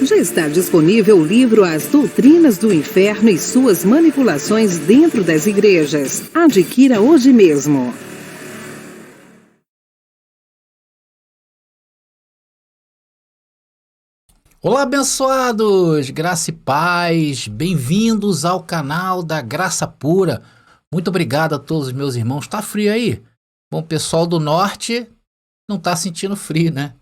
já está disponível o livro As Doutrinas do Inferno e Suas Manipulações Dentro das Igrejas. Adquira hoje mesmo. Olá, abençoados! Graça e paz, bem-vindos ao canal da Graça Pura. Muito obrigado a todos os meus irmãos. Tá frio aí? Bom, o pessoal do norte não tá sentindo frio, né?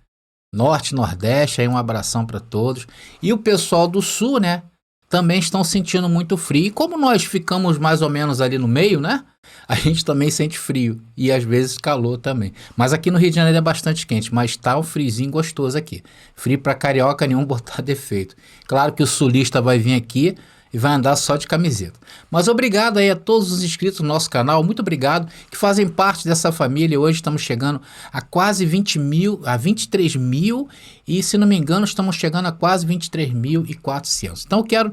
Norte, nordeste, aí um abração para todos. E o pessoal do sul, né? Também estão sentindo muito frio. E como nós ficamos mais ou menos ali no meio, né? A gente também sente frio e às vezes calor também. Mas aqui no Rio de Janeiro é bastante quente, mas tá um friozinho gostoso aqui. Frio para carioca nenhum botar defeito. Claro que o sulista vai vir aqui e vai andar só de camiseta. Mas obrigado aí a todos os inscritos no nosso canal, muito obrigado, que fazem parte dessa família. Hoje estamos chegando a quase 20 mil, a 23 mil, e se não me engano estamos chegando a quase 23.400. Então eu quero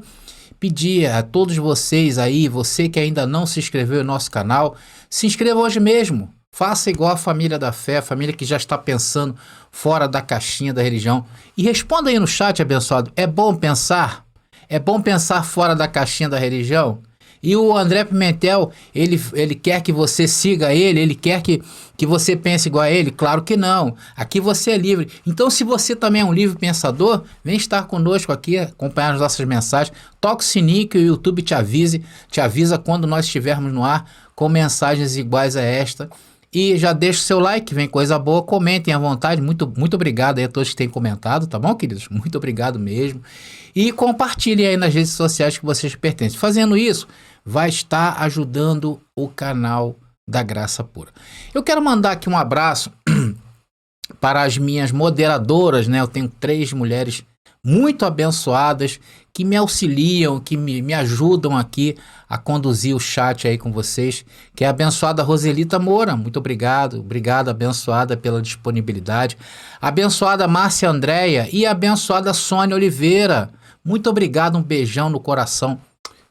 pedir a todos vocês aí, você que ainda não se inscreveu no nosso canal, se inscreva hoje mesmo. Faça igual a família da fé, a família que já está pensando fora da caixinha da religião. E responda aí no chat, abençoado, é bom pensar? É bom pensar fora da caixinha da religião? E o André Pimentel, ele quer que você siga ele quer que você pense igual a ele? Claro que não. Aqui você é livre. Então, se você também é um livre pensador, vem estar conosco aqui, acompanhar as nossas mensagens. Toca o sininho que o YouTube te avisa quando nós estivermos no ar com mensagens iguais a esta. E já deixa o seu like, vem coisa boa, comentem à vontade. Muito, muito obrigado aí a todos que têm comentado, tá bom, queridos? Muito obrigado mesmo. E compartilhem aí nas redes sociais que vocês pertencem. Fazendo isso, vai estar ajudando o canal da Graça Pura. Eu quero mandar aqui um abraço para as minhas moderadoras, né? Eu tenho 3 mulheres muito abençoadas que me auxiliam, que me ajudam aqui a conduzir o chat aí com vocês, que é a abençoada Roselita Moura, muito obrigado, abençoada pela disponibilidade, a abençoada Márcia Andréia e a abençoada Sônia Oliveira, muito obrigado, um beijão no coração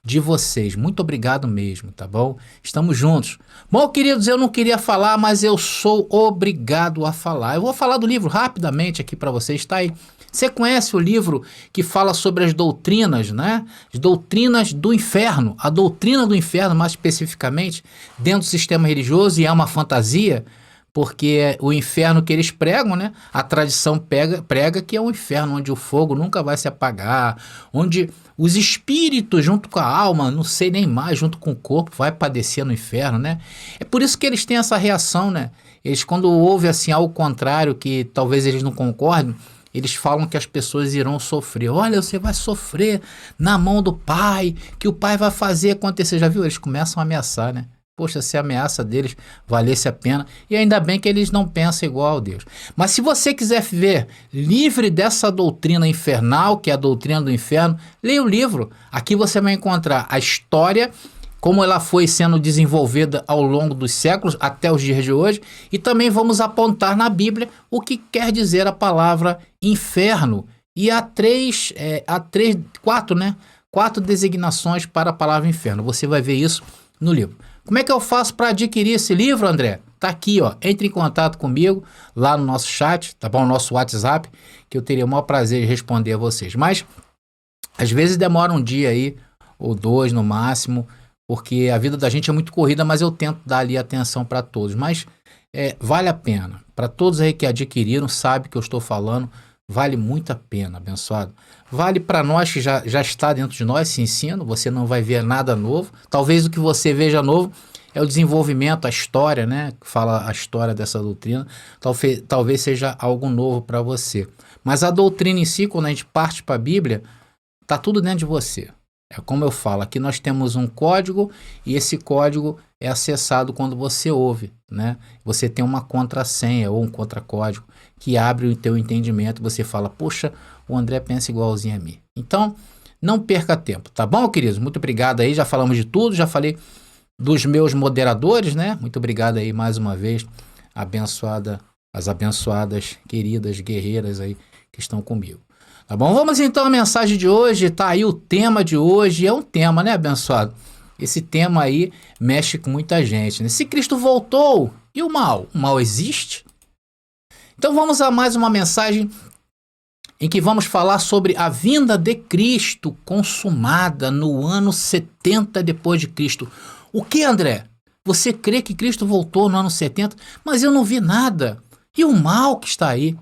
de vocês, muito obrigado mesmo, tá bom? Estamos juntos. Bom, queridos, eu não queria falar, mas eu sou obrigado a falar. Eu vou falar do livro rapidamente aqui para vocês, tá aí. Você conhece o livro que fala sobre as doutrinas, né? As doutrinas do inferno, a doutrina do inferno mais especificamente, dentro do sistema religioso, e é uma fantasia, porque o inferno que eles pregam, né? A tradição prega que é um inferno onde o fogo nunca vai se apagar, onde os espíritos junto com a alma, não sei nem mais, junto com o corpo, vai padecer no inferno, né? É por isso que eles têm essa reação, né? Eles, quando ouvem assim algo contrário, que talvez eles não concordem, eles falam que as pessoas irão sofrer. Olha, você vai sofrer na mão do pai, que o pai vai fazer acontecer. Já viu? Eles começam a ameaçar, né? Poxa, se a ameaça deles valesse a pena. E ainda bem que eles não pensam igual a Deus. Mas se você quiser viver livre dessa doutrina infernal, que é a doutrina do inferno, leia o livro. Aqui você vai encontrar a história, como ela foi sendo desenvolvida ao longo dos séculos até os dias de hoje, e também vamos apontar na Bíblia o que quer dizer a palavra inferno. E há quatro designações para a palavra inferno. Você vai ver isso no livro. Como é que eu faço para adquirir esse livro, André? Tá aqui, ó. Entre em contato comigo lá no nosso chat, tá bom? Nosso WhatsApp, que eu teria o maior prazer de responder a vocês. Mas às vezes demora um dia aí, ou 2 no máximo, porque a vida da gente é muito corrida, mas eu tento dar ali atenção para todos. Mas vale a pena. Para todos aí que adquiriram, sabe que eu estou falando, vale muito a pena, abençoado. Vale para nós que já está dentro de nós esse ensino, você não vai ver nada novo. Talvez o que você veja novo é o desenvolvimento, a história, né? Que fala a história dessa doutrina. Talvez seja algo novo para você. Mas a doutrina em si, quando a gente parte para a Bíblia, está tudo dentro de você. É como eu falo, aqui nós temos um código e esse código é acessado quando você ouve, né? Você tem uma contrassenha ou um contracódigo que abre o teu entendimento. Você fala, poxa, o André pensa igualzinho a mim. Então, não perca tempo, tá bom, queridos? Muito obrigado aí, já falamos de tudo, já falei dos meus moderadores, né? Muito obrigado aí mais uma vez, as abençoadas, queridas, guerreiras aí que estão comigo. Tá bom? Vamos então à mensagem de hoje, tá aí o tema de hoje, é um tema, né, abençoado? Esse tema aí mexe com muita gente, né? Se Cristo voltou, e o mal? O mal existe? Então vamos a mais uma mensagem em que vamos falar sobre a vinda de Cristo consumada no ano 70 depois de Cristo. O que, André? Você crê que Cristo voltou no ano 70? Mas eu não vi nada. E o mal que está aí?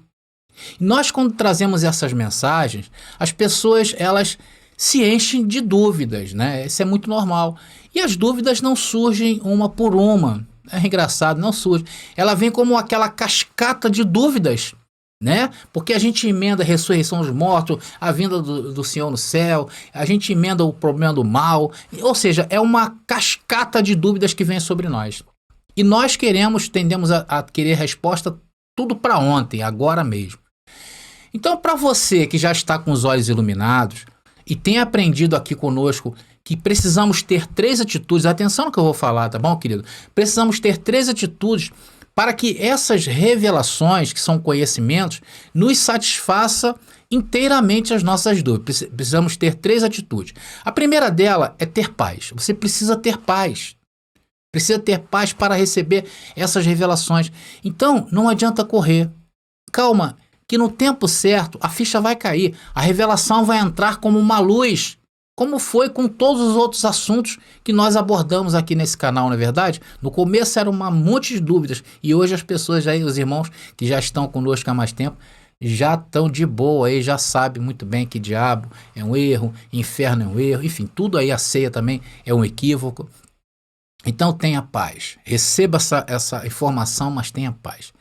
E nós, quando trazemos essas mensagens, as pessoas, elas se enchem de dúvidas, né? Isso é muito normal. E as dúvidas não surgem uma por uma. É engraçado, não surge. Ela vem como aquela cascata de dúvidas, né? Porque a gente emenda a ressurreição dos mortos, a vinda do Senhor no céu, a gente emenda o problema do mal, ou seja, é uma cascata de dúvidas que vem sobre nós. E nós tendemos a querer resposta tudo para ontem, agora mesmo. Então, para você que já está com os olhos iluminados e tem aprendido aqui conosco que precisamos ter 3 atitudes, atenção no que eu vou falar, tá bom, querido? Precisamos ter 3 atitudes para que essas revelações, que são conhecimentos, nos satisfaça inteiramente as nossas dúvidas. Precisamos ter 3 atitudes. A primeira dela é ter paz. Você precisa ter paz. Precisa ter paz para receber essas revelações. Então, não adianta correr. Calma, que no tempo certo a ficha vai cair. A revelação vai entrar como uma luz, como foi com todos os outros assuntos que nós abordamos aqui nesse canal, não é verdade? No começo era um monte de dúvidas e hoje as pessoas, aí, os irmãos que já estão conosco há mais tempo, já estão de boa aí, já sabem muito bem que diabo é um erro, inferno é um erro, enfim, tudo aí, a ceia também é um equívoco. Então tenha paz, receba essa informação, mas tenha paz.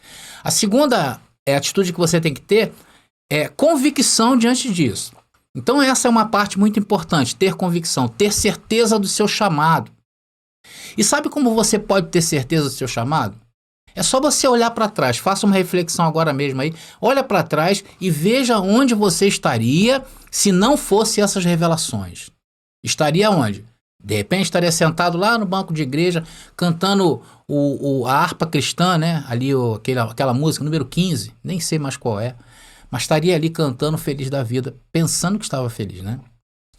A segunda atitude que você tem que ter é convicção diante disso. Então essa é uma parte muito importante, ter convicção, ter certeza do seu chamado. E sabe como você pode ter certeza do seu chamado? É só você olhar para trás, faça uma reflexão agora mesmo aí, olha para trás e veja onde você estaria se não fosse essas revelações. Estaria onde? De repente estaria sentado lá no banco de igreja, cantando a harpa cristã, né? Ali aquela música, número 15, nem sei mais qual é. Mas estaria ali cantando feliz da vida, pensando que estava feliz, né?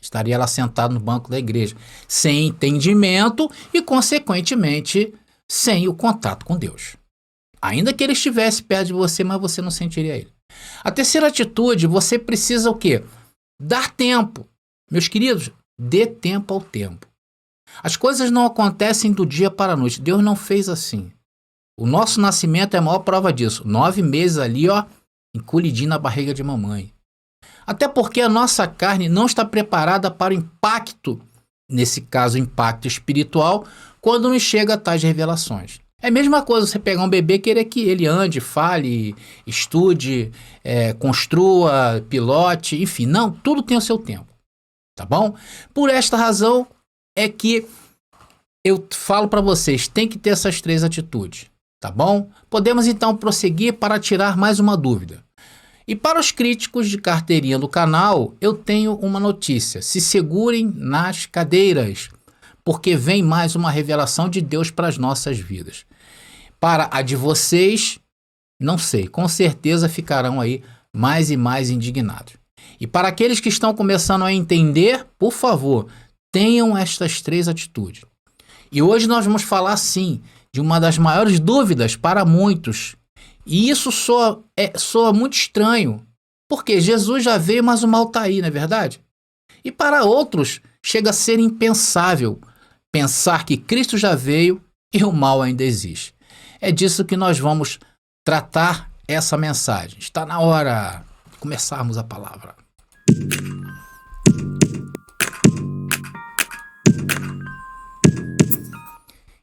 Estaria lá sentado no banco da igreja, sem entendimento e, consequentemente, sem o contato com Deus. Ainda que ele estivesse perto de você, mas você não sentiria ele. A terceira atitude, você precisa o quê? Dar tempo. Meus queridos, dê tempo ao tempo. As coisas não acontecem do dia para a noite. Deus não fez assim. O nosso nascimento é a maior prova disso. 9 meses ali, ó, encolhidinho na barriga de mamãe. Até porque a nossa carne não está preparada para o impacto, nesse caso, impacto espiritual, quando nos chega a tais revelações. É a mesma coisa você pegar um bebê e querer que ele ande, fale, estude, construa, pilote, enfim. Não, tudo tem o seu tempo. Tá bom? Por esta razão é que eu falo para vocês, tem que ter essas 3 atitudes, tá bom? Podemos então prosseguir para tirar mais uma dúvida. E para os críticos de carteirinha do canal, eu tenho uma notícia. Se segurem nas cadeiras, porque vem mais uma revelação de Deus para as nossas vidas. Para a de vocês, não sei, com certeza ficarão aí mais e mais indignados. E para aqueles que estão começando a entender, por favor, tenham estas 3 atitudes. E hoje nós vamos falar, sim, de uma das maiores dúvidas para muitos. E isso soa muito estranho, porque Jesus já veio, mas o mal está aí, não é verdade? E para outros, chega a ser impensável pensar que Cristo já veio e o mal ainda existe. É disso que nós vamos tratar essa mensagem. Está na hora de começarmos a palavra.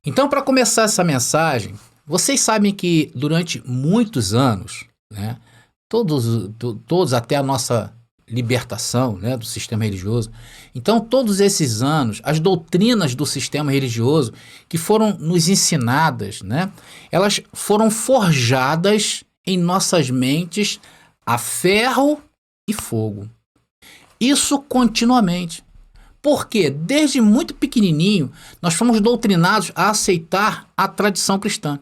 Então, para começar essa mensagem, vocês sabem que durante muitos anos, né, todos até a nossa libertação, né, do sistema religioso, então todos esses anos, as doutrinas do sistema religioso que foram nos ensinadas, né, elas foram forjadas em nossas mentes a ferro e fogo. Isso continuamente. Porque desde muito pequenininho nós fomos doutrinados a aceitar a tradição cristã.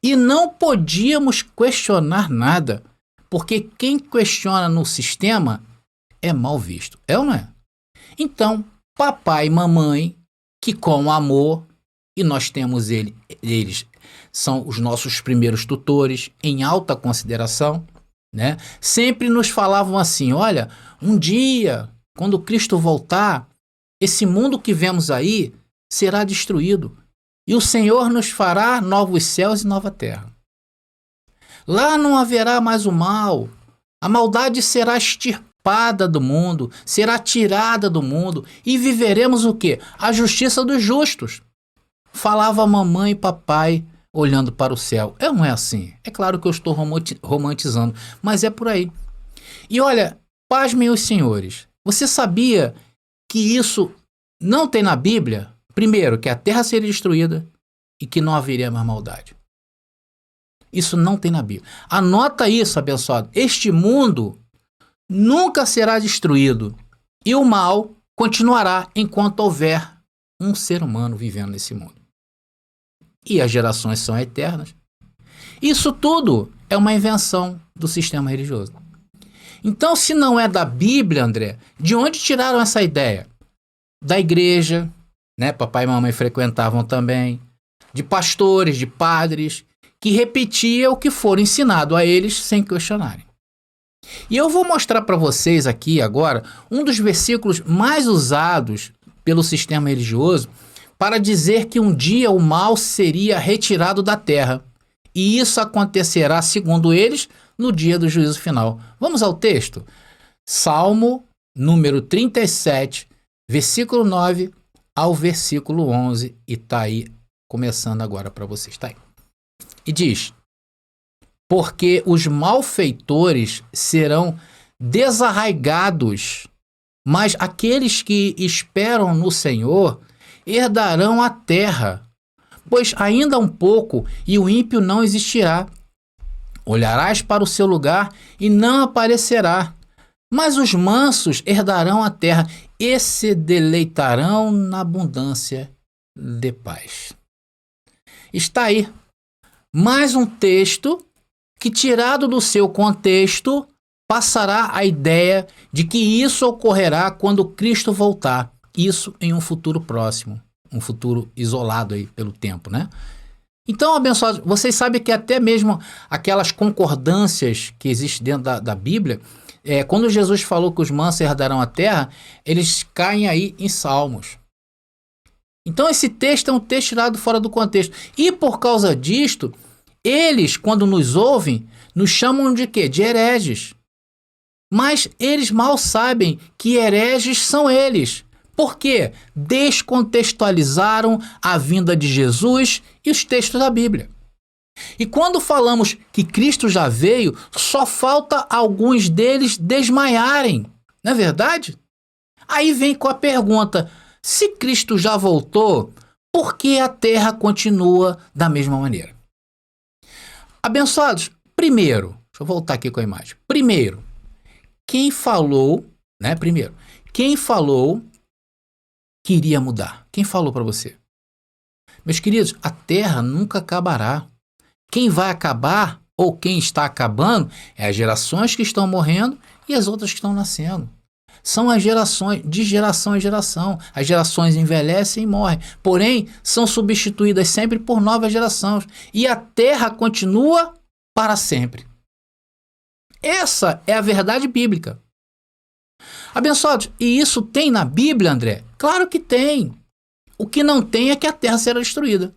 E não podíamos questionar nada, porque quem questiona no sistema é mal visto. É ou não é? Então, papai e mamãe, que com amor, e nós temos eles são os nossos primeiros tutores, em alta consideração, né? Sempre nos falavam assim: olha, um dia, quando Cristo voltar, esse mundo que vemos aí será destruído e o Senhor nos fará novos céus e nova terra. Lá não haverá mais o mal, a maldade será extirpada do mundo, será tirada do mundo e viveremos o quê? A justiça dos justos. Falava mamãe e papai olhando para o céu. Não é assim. É claro que eu estou romantizando, mas é por aí. E olha, pasmem os senhores, você sabia que isso não tem na Bíblia? Primeiro, que a terra seria destruída e que não haveria mais maldade. Isso não tem na Bíblia. Anota isso, abençoado. Este mundo nunca será destruído e o mal continuará enquanto houver um ser humano vivendo nesse mundo. E as gerações são eternas. Isso tudo é uma invenção do sistema religioso. Então, se não é da Bíblia, André, de onde tiraram essa ideia? Da igreja, né? Papai e mamãe frequentavam também, de pastores, de padres, que repetiam o que for ensinado a eles sem questionarem. E eu vou mostrar para vocês aqui agora um dos versículos mais usados pelo sistema religioso para dizer que um dia o mal seria retirado da terra. E isso acontecerá, segundo eles, no dia do juízo final. Vamos ao texto? Salmo número 37, versículo 9 ao versículo 11. E está aí, começando agora para vocês. Tá aí. E diz: porque os malfeitores serão desarraigados, mas aqueles que esperam no Senhor herdarão a terra. Pois ainda um pouco e o ímpio não existirá. Olharás para o seu lugar e não aparecerá. Mas os mansos herdarão a terra e se deleitarão na abundância de paz. Está aí mais um texto que, tirado do seu contexto, passará a ideia de que isso ocorrerá quando Cristo voltar. Isso em um futuro próximo, um futuro isolado aí pelo tempo, né? Então, abençoados, vocês sabem que até mesmo aquelas concordâncias que existem dentro da Bíblia, quando Jesus falou que os mansos herdarão a terra, eles caem aí em Salmos. Então esse texto é um texto tirado fora do contexto. E por causa disto, eles, quando nos ouvem, nos chamam de quê? De hereges. Mas eles mal sabem que hereges são eles. Por quê? Descontextualizaram a vinda de Jesus e os textos da Bíblia. E quando falamos que Cristo já veio, só falta alguns deles desmaiarem. Não é verdade? Aí vem com a pergunta: se Cristo já voltou, por que a terra continua da mesma maneira? Abençoados, primeiro, deixa eu voltar aqui com a imagem. Primeiro, quem falou que iria mudar? Quem falou para você? Meus queridos, a terra nunca acabará. Quem vai acabar, ou quem está acabando, é as gerações que estão morrendo e as outras que estão nascendo. São as gerações, de geração em geração. As gerações envelhecem e morrem, porém são substituídas sempre por novas gerações. E a terra continua para sempre. Essa é a verdade bíblica. Abençoados, e isso tem na Bíblia, André? Claro que tem. O que não tem é que a terra será destruída.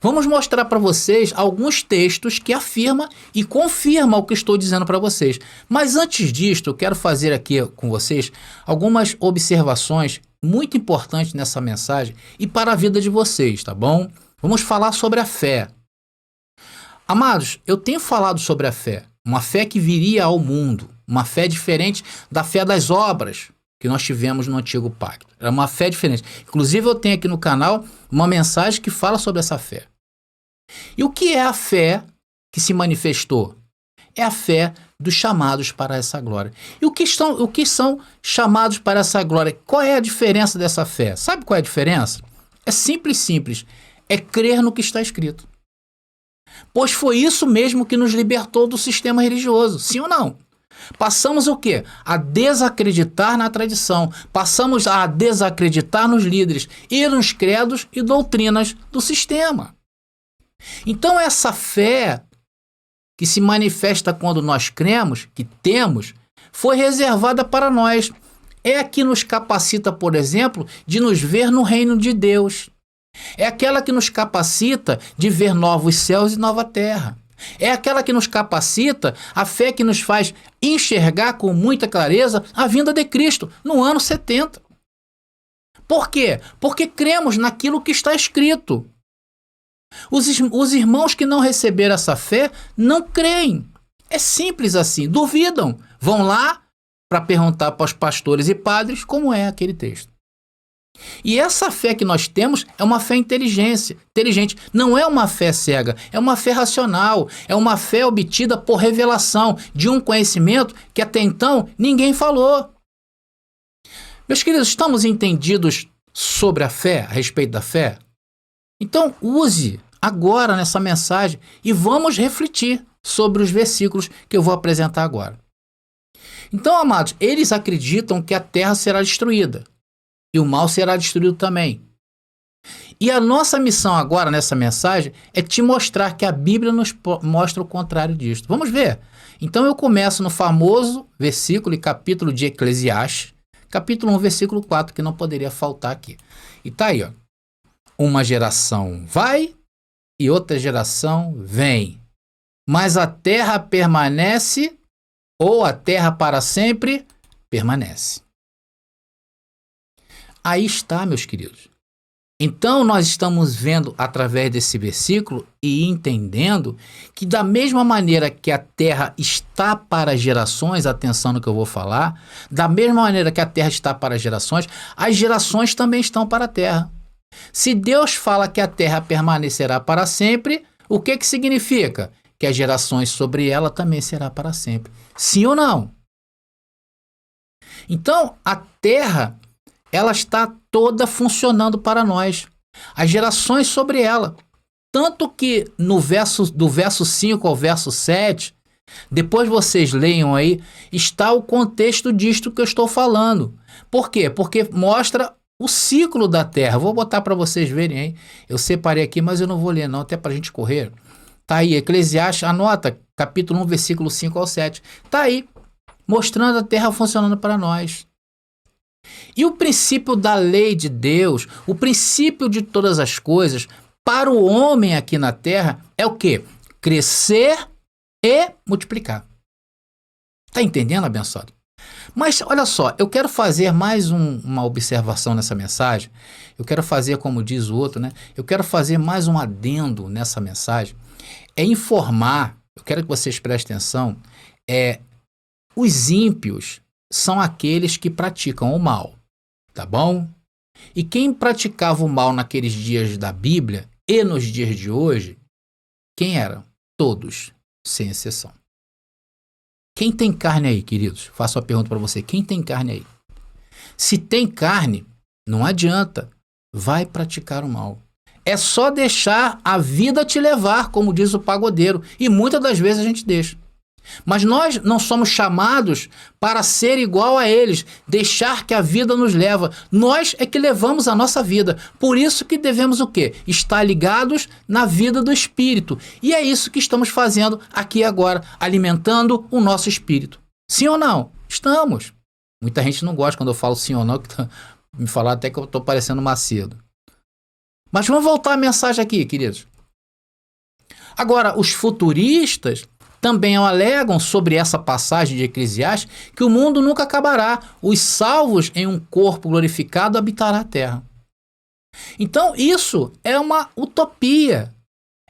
Vamos mostrar para vocês alguns textos que afirmam e confirmam o que estou dizendo para vocês. Mas antes disto, eu quero fazer aqui com vocês algumas observações muito importantes nessa mensagem e para a vida de vocês, tá bom? Vamos falar sobre a fé. Amados, eu tenho falado sobre a fé, uma fé que viria ao mundo, uma fé diferente da fé das obras que nós tivemos no Antigo Pacto. Era uma fé diferente. Inclusive, eu tenho aqui no canal uma mensagem que fala sobre essa fé. E o que é a fé que se manifestou? É a fé dos chamados para essa glória. E o que são chamados para essa glória? Qual é a diferença dessa fé? Sabe qual é a diferença? É simples. É crer no que está escrito. Pois foi isso mesmo que nos libertou do sistema religioso. Sim ou não? Passamos o quê? A desacreditar na tradição. Passamos a desacreditar nos líderes e nos credos e doutrinas do sistema. Então essa fé que se manifesta quando nós cremos, que temos, foi reservada para nós. É a que nos capacita, por exemplo, de nos ver no reino de Deus. É aquela que nos capacita de ver novos céus e nova terra. É aquela que nos capacita, a fé que nos faz enxergar com muita clareza a vinda de Cristo no ano 70. Por quê? Porque cremos naquilo que está escrito. Os irmãos que não receberam essa fé não creem. É simples assim, duvidam. Vão lá para perguntar para os pastores e padres como é aquele texto. E essa fé que nós temos é uma fé inteligente. Não é uma fé cega, é uma fé racional, é uma fé obtida por revelação de um conhecimento que até então ninguém falou. Meus queridos, estamos entendidos sobre a fé, a respeito da fé? Então use agora nessa mensagem e vamos refletir sobre os versículos que eu vou apresentar agora. Então, amados, eles acreditam que a terra será destruída. E o mal será destruído também. E a nossa missão agora, nessa mensagem, é te mostrar que a Bíblia nos mostra o contrário disto. Vamos ver. Então eu começo no famoso versículo e capítulo de Eclesiastes, capítulo 1, versículo 4, que não poderia faltar aqui. E tá aí, ó. Uma geração vai e outra geração vem. Mas a terra permanece, ou a terra para sempre permanece. Aí está, meus queridos. Então nós estamos vendo através desse versículo e entendendo que da mesma maneira que a terra está para gerações, atenção no que eu vou falar, da mesma maneira que a terra está para gerações, as gerações também estão para a terra. Se Deus fala que a terra permanecerá para sempre, o que significa? Que as gerações sobre ela também será para sempre. Sim ou não? Então a terra, ela está toda funcionando para nós. As gerações sobre ela. Tanto que do verso 5 ao verso 7, depois vocês leiam aí, está o contexto disto que eu estou falando. Por quê? Porque mostra o ciclo da terra. Vou botar para vocês verem aí. Eu separei aqui, mas eu não vou ler não, até para a gente correr. Tá aí, Eclesiastes, anota, capítulo 1, versículo 5 ao 7. Tá aí, mostrando a terra funcionando para nós. E o princípio da lei de Deus, o princípio de todas as coisas, para o homem aqui na terra, é o quê? Crescer e multiplicar. Tá entendendo, abençoado? Mas, olha só, eu quero fazer mais uma observação nessa mensagem. Eu quero fazer, como diz o outro, né? Eu quero fazer mais um adendo nessa mensagem. É informar, eu quero que vocês prestem atenção, os ímpios são aqueles que praticam o mal, tá bom? E quem praticava o mal naqueles dias da Bíblia e nos dias de hoje, quem eram? Todos, sem exceção. Quem tem carne aí, queridos? Faço uma pergunta para você. Quem tem carne aí? Se tem carne, não adianta. Vai praticar o mal. É só deixar a vida te levar, como diz o pagodeiro. E muitas das vezes a gente deixa. Mas nós não somos chamados para ser igual a eles, deixar que a vida nos leva. Nós é que levamos a nossa vida. Por isso que devemos o quê? Estar ligados na vida do Espírito. E é isso que estamos fazendo aqui agora, alimentando o nosso Espírito. Sim ou não? Estamos. Muita gente não gosta quando eu falo sim ou não, que me falar até que eu estou parecendo Macedo. Mas vamos voltar à mensagem aqui, queridos. Agora, os futuristas também alegam sobre essa passagem de Eclesiastes que o mundo nunca acabará. Os salvos em um corpo glorificado habitará a terra. Então isso é uma utopia.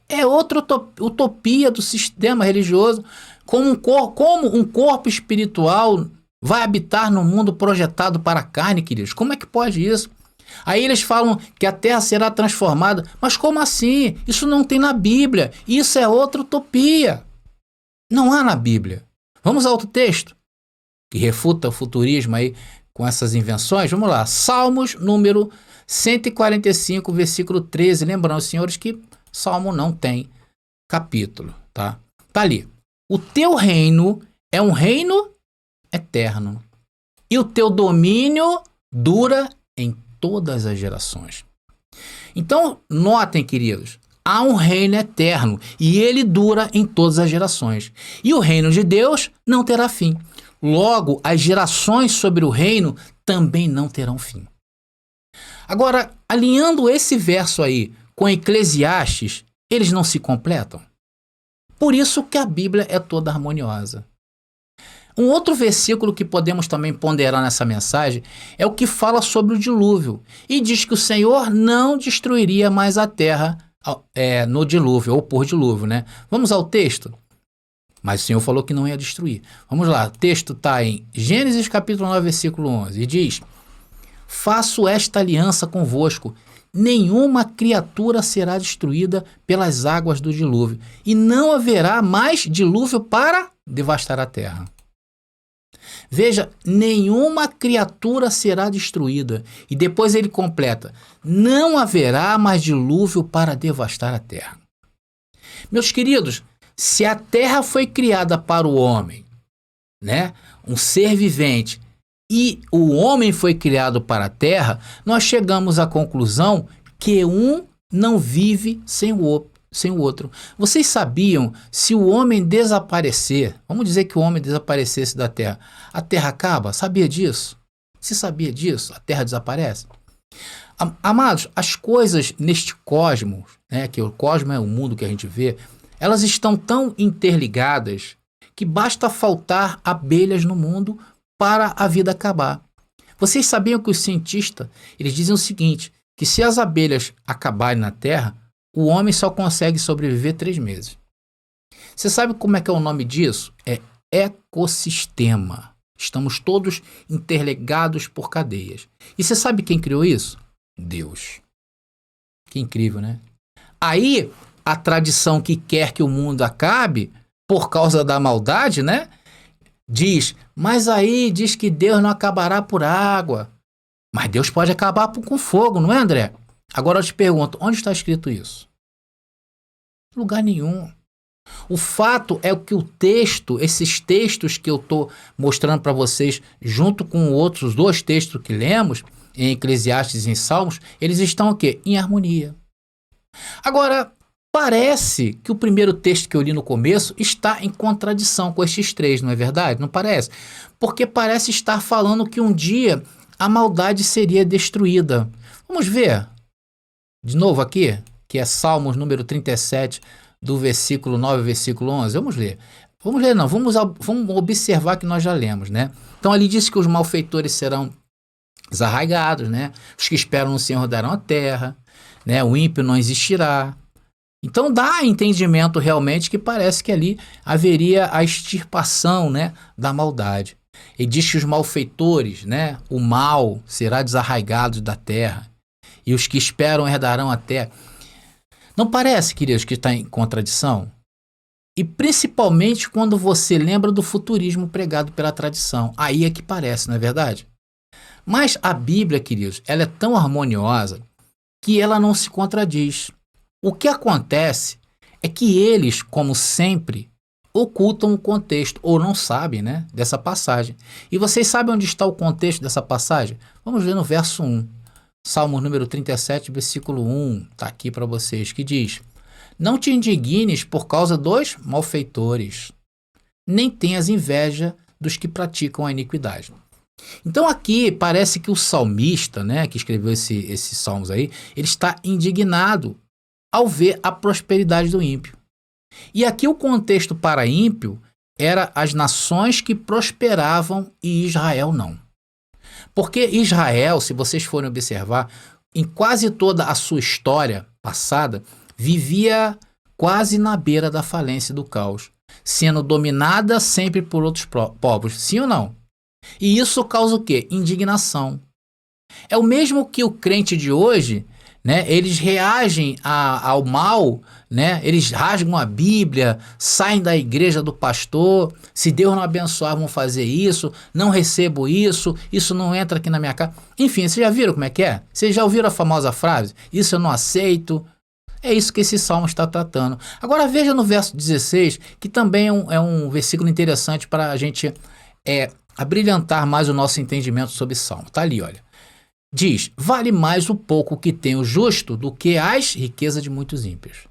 É outra utopia do sistema religioso. Como um corpo espiritual vai habitar no mundo projetado para a carne, queridos? Como é que pode isso? Aí eles falam que a terra será transformada. Mas como assim? Isso não tem na Bíblia. Isso é outra utopia. Não há na Bíblia. Vamos a outro texto que refuta o futurismo aí com essas invenções. Vamos lá. Salmos número 145, versículo 13. Lembrando, senhores, que Salmo não tem capítulo, tá? Tá ali. O teu reino é um reino eterno e o teu domínio dura em todas as gerações. Então, notem, queridos, há um reino eterno e ele dura em todas as gerações. E o reino de Deus não terá fim. Logo, as gerações sobre o reino também não terão fim. Agora, alinhando esse verso aí com Eclesiastes, eles não se completam? Por isso que a Bíblia é toda harmoniosa. Um outro versículo que podemos também ponderar nessa mensagem é o que fala sobre o dilúvio e diz que o Senhor não destruiria mais a terra no dilúvio ou por dilúvio, né? Vamos ao texto? Mas o Senhor falou que não ia destruir. Vamos lá, o texto está em Gênesis capítulo 9, versículo 11 e diz: faço esta aliança convosco, nenhuma criatura será destruída pelas águas do dilúvio, e não haverá mais dilúvio para devastar a terra. Veja, nenhuma criatura será destruída. E depois ele completa: não haverá mais dilúvio para devastar a terra. Meus queridos, se a terra foi criada para o homem, né, um ser vivente, e o homem foi criado para a terra, nós chegamos à conclusão que um não vive sem o outro. Vocês sabiam, se o homem desaparecer, vamos dizer que o homem desaparecesse da terra, a terra acaba? Sabia disso? Você sabia disso? A terra desaparece? Amados, as coisas neste cosmos, né, que o cosmos é o mundo que a gente vê, elas estão tão interligadas que basta faltar abelhas no mundo para a vida acabar. Vocês sabiam que os cientistas, eles dizem o seguinte, que se as abelhas acabarem na Terra, o homem só consegue sobreviver 3 meses. Você sabe como é que é o nome disso? É ecossistema. Estamos todos interligados por cadeias. E você sabe quem criou isso? Deus. Que incrível, né? Aí, a tradição que quer que o mundo acabe, por causa da maldade, né? Mas aí diz que Deus não acabará por água. Mas Deus pode acabar com fogo, não é, André? Agora eu te pergunto, onde está escrito isso? Em lugar nenhum. O fato é que o texto, esses textos que eu estou mostrando para vocês, junto com outros 2 textos que lemos, em Eclesiastes e em Salmos, eles estão o quê? Em harmonia. Agora, parece que o primeiro texto que eu li no começo está em contradição com estes 3, não é verdade? Não parece? Porque parece estar falando que um dia a maldade seria destruída. Vamos ver de novo aqui, que é Salmos número 37, do versículo 9 ao versículo 11. Vamos ler. Vamos observar que nós já lemos, né? Então ali diz que os malfeitores serão desarraigados, né? Os que esperam no Senhor darão a terra, né? O ímpio não existirá. Então dá entendimento realmente que parece que ali haveria a extirpação, né, da maldade. E diz que os malfeitores, né, o mal será desarraigado da terra e os que esperam herdarão a terra. Não parece, queridos, que está em contradição? E principalmente quando você lembra do futurismo pregado pela tradição. Aí é que parece, não é verdade? Mas a Bíblia, queridos, ela é tão harmoniosa que ela não se contradiz. O que acontece é que eles, como sempre, ocultam o contexto, ou não sabem, né, dessa passagem. E vocês sabem onde está o contexto dessa passagem? Vamos ver no verso 1. Salmo número 37, versículo 1, está aqui para vocês, que diz: não te indignes por causa dos malfeitores, nem tenhas inveja dos que praticam a iniquidade. Então aqui parece que o salmista, né, que escreveu esses salmos aí, ele está indignado ao ver a prosperidade do ímpio. E aqui o contexto para ímpio era as nações que prosperavam e Israel não. Porque Israel, se vocês forem observar, em quase toda a sua história passada, vivia quase na beira da falência e do caos, sendo dominada sempre por outros povos, sim ou não? E isso causa o quê? Indignação. É o mesmo que o crente de hoje, né, eles reagem ao mal, né, eles rasgam a Bíblia, saem da igreja do pastor, se Deus não abençoar vão fazer isso, não recebo isso não entra aqui na minha casa. Enfim, vocês já viram como é que é? Vocês já ouviram a famosa frase? Isso eu não aceito. É isso que esse salmo está tratando. Agora veja no verso 16, que também é um versículo interessante para a gente abrilhantar mais o nosso entendimento sobre salmo. Está ali, olha. Diz: vale mais o pouco que tem o justo do que as riquezas de muitos ímpios.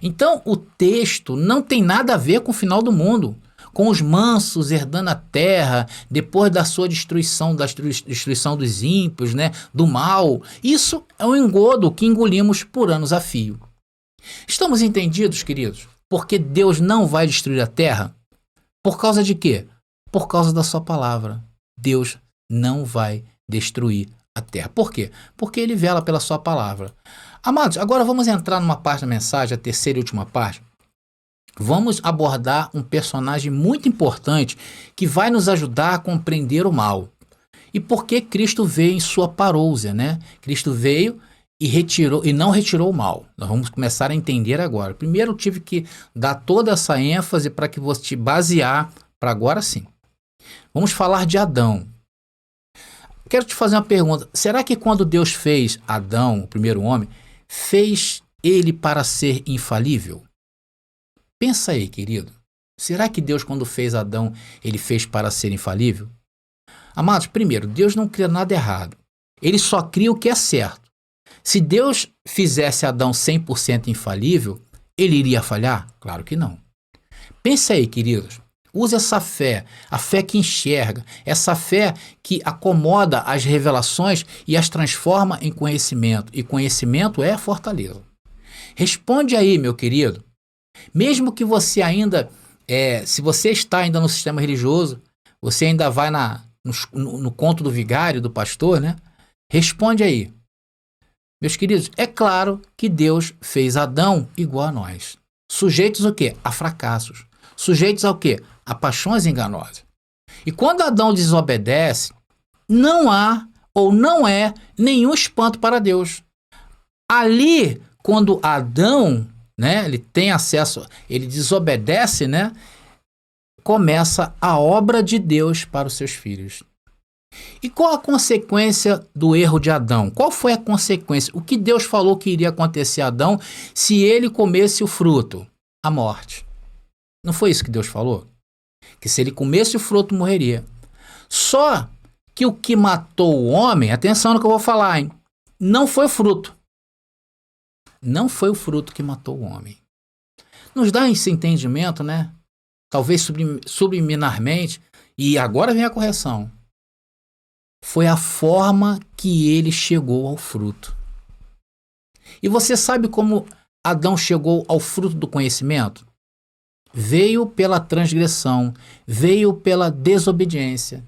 Então, o texto não tem nada a ver com o final do mundo, com os mansos herdando a terra, depois da sua destruição, da destruição dos ímpios, né, do mal. Isso é um engodo que engolimos por anos a fio. Estamos entendidos, queridos? Porque Deus não vai destruir a terra? Por causa de quê? Por causa da sua palavra. Deus não vai destruir a terra. Por quê? Porque ele vela pela sua palavra. Amados, agora vamos entrar numa parte da mensagem, a terceira e última parte. Vamos abordar um personagem muito importante que vai nos ajudar a compreender o mal. E por que Cristo veio em sua parousia, né? Cristo veio e retirou, e não retirou o mal. Nós vamos começar a entender agora. Primeiro eu tive que dar toda essa ênfase para que você te basear para agora sim. Vamos falar de Adão. Quero te fazer uma pergunta. Será que quando Deus fez Adão, o primeiro homem, fez ele para ser infalível? Pensa aí, querido. Será que Deus, quando fez Adão, ele fez para ser infalível? Amados, primeiro, Deus não cria nada errado. Ele só cria o que é certo. Se Deus fizesse Adão 100% infalível, ele iria falhar? Claro que não. Pensa aí, queridos. Use essa fé, a fé que enxerga, essa fé que acomoda as revelações e as transforma em conhecimento. E conhecimento é fortaleza. Responde aí, meu querido. Mesmo que você se você está ainda no sistema religioso, você ainda vai no conto do vigário, do pastor, né? Responde aí. Meus queridos, é claro que Deus fez Adão igual a nós. Sujeitos o quê? A fracassos. Sujeitos ao quê? A paixões enganosas. E quando Adão desobedece, não há ou não é nenhum espanto para Deus. Ali, quando Adão, né, ele tem acesso, ele desobedece, né, começa a obra de Deus para os seus filhos. E qual a consequência do erro de Adão? Qual foi a consequência? O que Deus falou que iria acontecer a Adão se ele comesse o fruto? A morte. Não foi isso que Deus falou? Que se ele comesse o fruto, morreria. Só que o que matou o homem, atenção no que eu vou falar, hein? Não foi o fruto. Não foi o fruto que matou o homem. Nos dá esse entendimento, né? Talvez subliminarmente, e agora vem a correção. Foi a forma que ele chegou ao fruto. E você sabe como Adão chegou ao fruto do conhecimento? Veio pela transgressão, veio pela desobediência.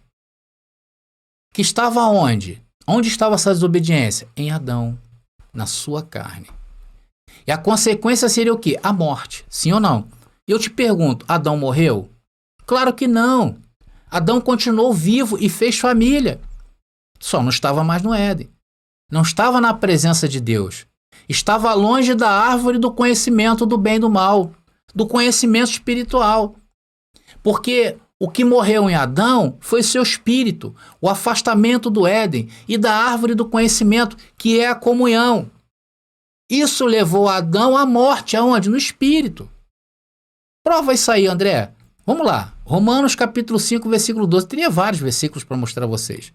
Que estava onde? Onde estava essa desobediência? Em Adão, na sua carne. E a consequência seria o quê? A morte, sim ou não? E eu te pergunto, Adão morreu? Claro que não. Adão continuou vivo e fez família. Só não estava mais no Éden. Não estava na presença de Deus. Estava longe da árvore do conhecimento do bem e do mal, do conhecimento espiritual. Porque o que morreu em Adão foi seu espírito, o afastamento do Éden e da árvore do conhecimento, que é a comunhão. Isso levou Adão à morte, aonde? No espírito. Prova isso aí, André. Vamos lá. Romanos capítulo 5, versículo 12. Teria vários versículos para mostrar a vocês.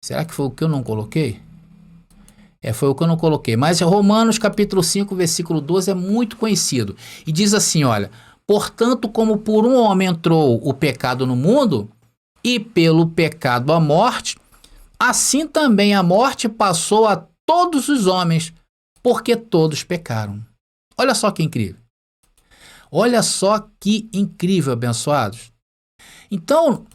Será que foi o que eu não coloquei? Foi o que eu não coloquei. Mas Romanos capítulo 5, versículo 12 é muito conhecido. E diz assim, olha: portanto, como por um homem entrou o pecado no mundo, e pelo pecado a morte, assim também a morte passou a todos os homens, porque todos pecaram. Olha só que incrível. Olha só que incrível, abençoados. Então,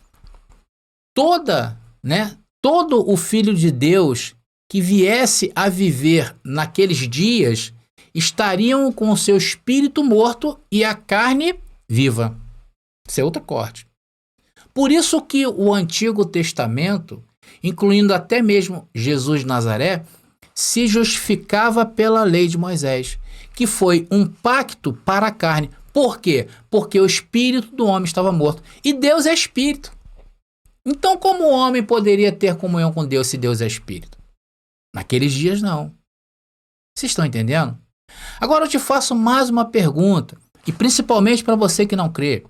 todo o Filho de Deus que viesse a viver naqueles dias estariam com o seu espírito morto e a carne viva. Isso é outra corte. Por isso que o Antigo Testamento, incluindo até mesmo Jesus de Nazaré, se justificava pela lei de Moisés, que foi um pacto para a carne. Por quê? Porque o espírito do homem estava morto. E Deus é espírito. Então, como o homem poderia ter comunhão com Deus se Deus é espírito? Naqueles dias, não. Vocês estão entendendo? Agora eu te faço mais uma pergunta, e principalmente para você que não crê.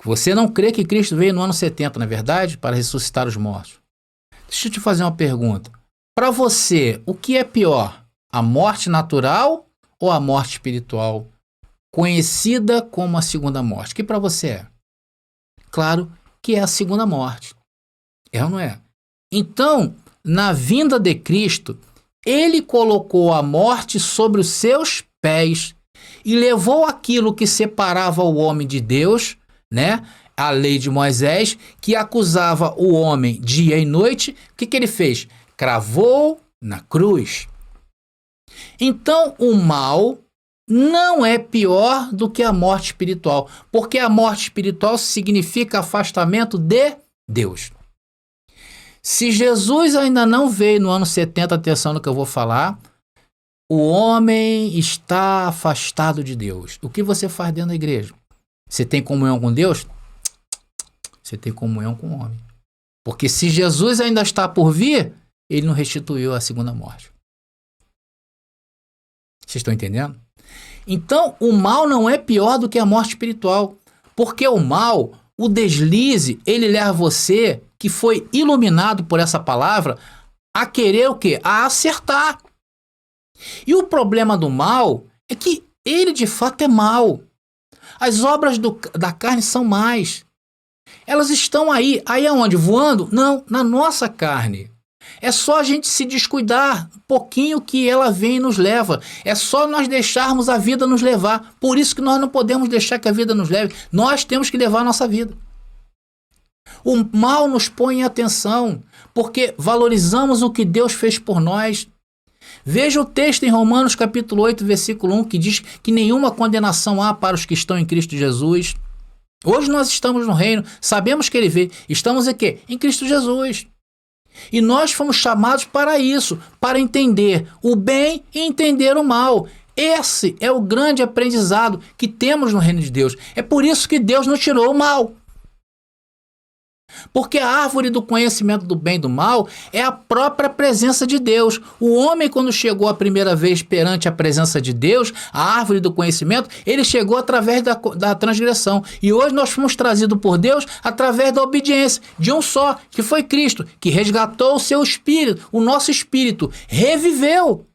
Você não crê que Cristo veio no ano 70, na verdade, para ressuscitar os mortos. Deixa eu te fazer uma pergunta. Para você, o que é pior? A morte natural ou a morte espiritual, conhecida como a segunda morte? Que para você é? Claro que é a segunda morte. É ou não é? Então, na vinda de Cristo, ele colocou a morte sobre os seus pés e levou aquilo que separava o homem de Deus, né? A lei de Moisés, que acusava o homem dia e noite. O que ele fez? Cravou na cruz. Então, o mal não é pior do que a morte espiritual, porque a morte espiritual significa afastamento de Deus. Se Jesus ainda não veio no ano 70, atenção no que eu vou falar, o homem está afastado de Deus. O que você faz dentro da igreja? Você tem comunhão com Deus? Você tem comunhão com o homem. Porque se Jesus ainda está por vir, ele não restituiu a segunda morte. Vocês estão entendendo? Então, o mal não é pior do que a morte espiritual. Porque o mal, o deslize, ele leva você, que foi iluminado por essa palavra, a querer o quê? A acertar. E o problema do mal é que ele de fato é mal. As obras da carne são más. Elas estão aí. Aí aonde? Voando? Não, na nossa carne. É só a gente se descuidar um pouquinho que ela vem e nos leva. É só nós deixarmos a vida nos levar. Por isso que nós não podemos deixar que a vida nos leve. Nós temos que levar a nossa vida. O mal nos põe em atenção, porque valorizamos o que Deus fez por nós. Veja o texto em Romanos capítulo 8, versículo 1, que diz que nenhuma condenação há para os que estão em Cristo Jesus. Hoje nós estamos no reino, sabemos que ele veio, estamos em quê? Em Cristo Jesus. E nós fomos chamados para isso, para entender o bem e entender o mal. Esse é o grande aprendizado que temos no reino de Deus. É por isso que Deus nos tirou o mal. Porque a árvore do conhecimento do bem e do mal é a própria presença de Deus. O homem, quando chegou a primeira vez perante a presença de Deus, a árvore do conhecimento, ele chegou através da transgressão. E hoje nós fomos trazidos por Deus através da obediência de um só, que foi Cristo, que resgatou o seu espírito, o nosso espírito, reviveu.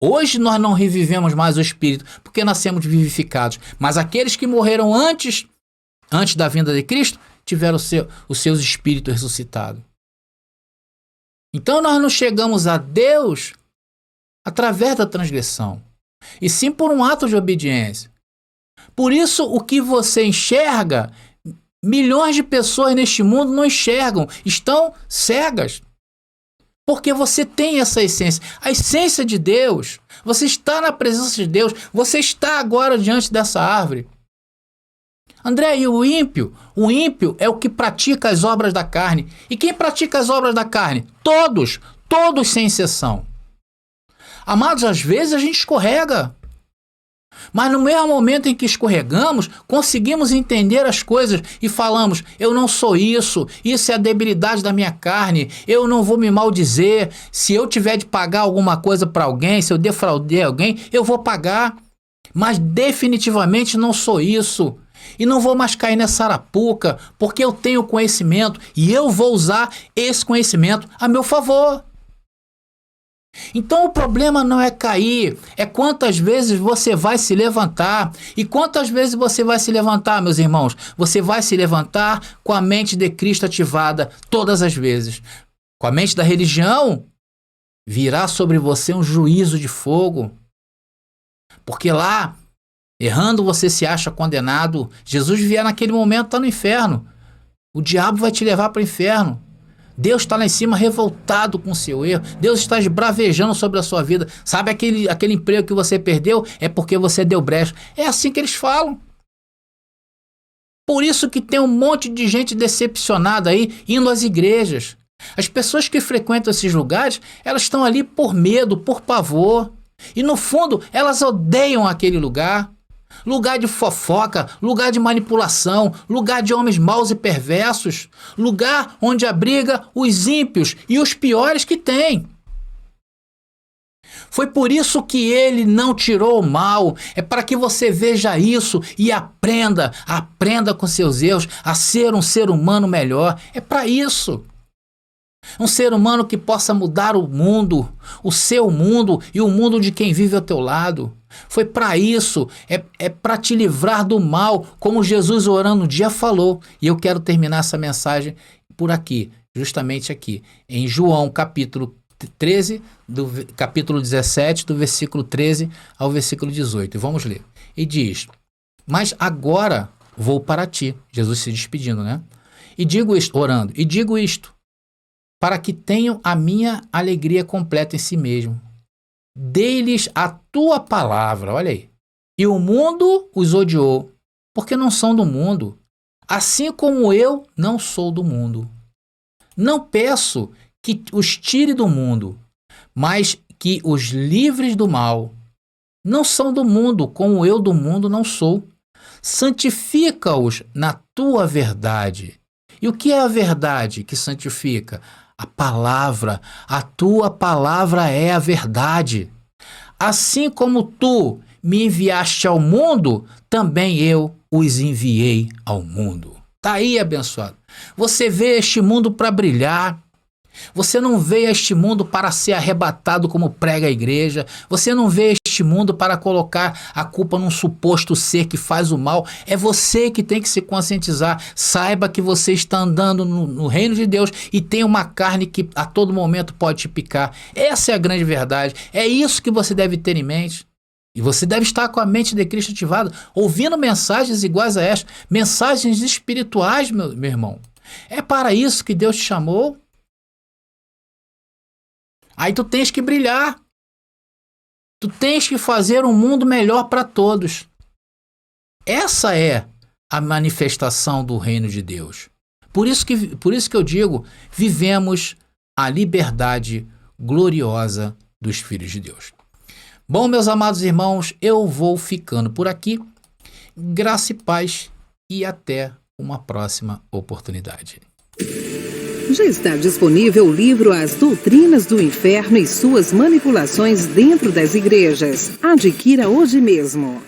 Hoje nós não revivemos mais o espírito, porque nascemos vivificados. Mas aqueles que morreram antes da vinda de Cristo, tiveram os seus espíritos ressuscitados. Então nós não chegamos a Deus através da transgressão, e sim por um ato de obediência. Por isso, o que você enxerga, milhões de pessoas neste mundo não enxergam, estão cegas. Porque você tem essa essência, a essência de Deus. Você está na presença de Deus, você está agora diante dessa árvore. André, e o ímpio? O ímpio é o que pratica as obras da carne. E quem pratica as obras da carne? Todos sem exceção. Amados, às vezes a gente escorrega. Mas no mesmo momento em que escorregamos, conseguimos entender as coisas e falamos, eu não sou isso é a debilidade da minha carne, eu não vou me maldizer, se eu tiver de pagar alguma coisa para alguém, se eu defraudei alguém, eu vou pagar, mas definitivamente não sou isso. E não vou mais cair nessa arapuca, porque eu tenho conhecimento e eu vou usar esse conhecimento a meu favor. Então o problema não é cair, é quantas vezes você vai se levantar. E quantas vezes você vai se levantar, meus irmãos? Você vai se levantar com a mente de Cristo ativada todas as vezes. Com a mente da religião, virá sobre você um juízo de fogo. Porque lá, errando, você se acha condenado. Jesus vier naquele momento, está no inferno. O diabo vai te levar para o inferno. Deus está lá em cima revoltado com o seu erro. Deus está esbravejando sobre a sua vida. Sabe aquele emprego que você perdeu? É porque você deu brecha. É assim que eles falam. Por isso que tem um monte de gente decepcionada aí indo às igrejas. As pessoas que frequentam esses lugares, elas estão ali por medo, por pavor. E no fundo, elas odeiam aquele lugar. Lugar de fofoca, lugar de manipulação, lugar de homens maus e perversos, lugar onde abriga os ímpios e os piores que tem. Foi por isso que ele não tirou o mal, é para que você veja isso e aprenda com seus erros a ser um ser humano melhor, é para isso. Um ser humano que possa mudar o mundo, o seu mundo e o mundo de quem vive ao teu lado. Foi para isso, é para te livrar do mal, como Jesus orando um dia falou. E eu quero terminar essa mensagem por aqui, justamente aqui, em João capítulo 13, capítulo 17, do versículo 13 ao versículo 18. Vamos ler. E diz: mas agora vou para ti, Jesus se despedindo, né? E digo isto, orando, e digo isto, para que tenham a minha alegria completa em si mesmo. Dei-lhes a tua palavra, olha aí. E o mundo os odiou, porque não são do mundo, assim como eu não sou do mundo. Não peço que os tire do mundo, mas que os livres do mal. Não são do mundo, como eu do mundo não sou. Santifica-os na tua verdade. E o que é a verdade que santifica? A palavra. A tua palavra é a verdade. Assim como tu me enviaste ao mundo, também eu os enviei ao mundo. Tá aí, abençoado. Você veio a este mundo para brilhar. Você não veio a este mundo para ser arrebatado como prega a igreja. Você não veio a este mundo para colocar a culpa num suposto ser que faz o mal. É você que tem que se conscientizar. Saiba que você está andando no reino de Deus e tem uma carne que a todo momento pode te picar. Essa é a grande verdade. É isso que você deve ter em mente. E você deve estar com a mente de Cristo ativada, ouvindo mensagens iguais a esta, mensagens espirituais, meu irmão. É para isso que Deus te chamou. Aí tu tens que brilhar. Tu tens que fazer um mundo melhor para todos. Essa é a manifestação do reino de Deus. Por isso que eu digo, vivemos a liberdade gloriosa dos filhos de Deus. Bom, meus amados irmãos, eu vou ficando por aqui. Graça e paz e até uma próxima oportunidade. Já está disponível o livro As Doutrinas do Inferno e Suas Manipulações Dentro das Igrejas. Adquira hoje mesmo.